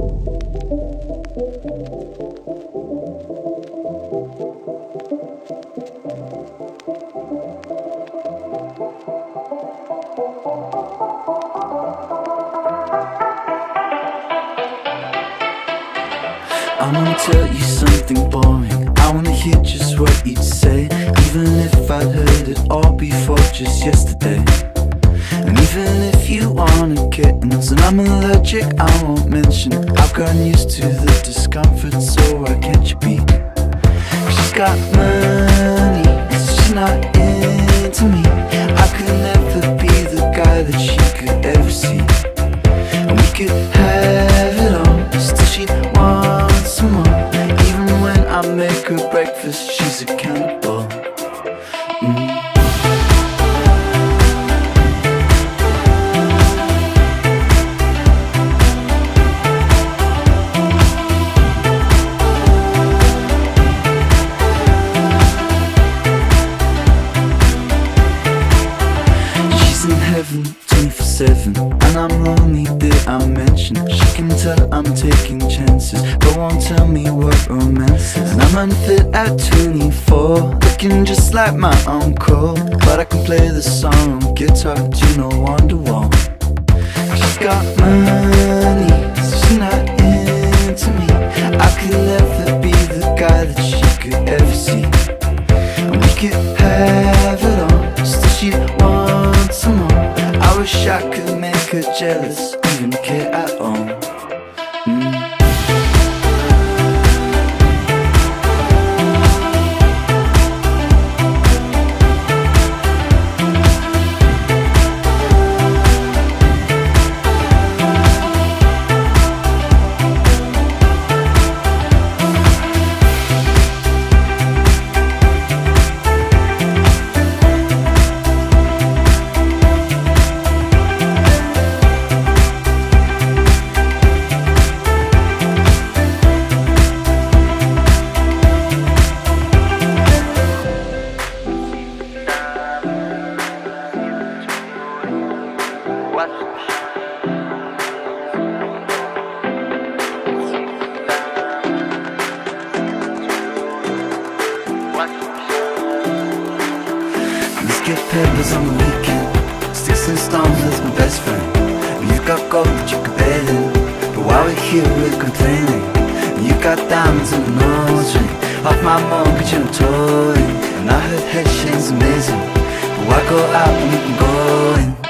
I wanna tell you something boring. I wanna hear just what you'd say, even if I'd heard it all before just yesterday. And even if you wanna kittens and I'm allergic, I won't mention. I've gotten used to the discomfort, so why can't you be? She's got money, she's not into me. I could never be the guy that she could ever see. And we could have it all, still she'd want some more. Even when I make her breakfast, she's accountable. She's in heaven 24/7, and I'm lonely, did I mention? She can tell I'm taking chances, but won't tell me what romance is. And I'm unfit at 24, looking just like my uncle, but I can play the song on guitar to no Wonderwall. She's got money, she's not into me. I could never be the guy that she could ever see. And we could have it all, still she'd want some more. I wish I could make her jealous, even care at all. Get peppers on the weekend, sticks and stones with my best friend. You've got gold that you can bet in, but while we're here we're complaining. You got diamonds in the nose ring, off my mortgage and I'm towing. And I heard head shame's amazing, but why go out when you can go in?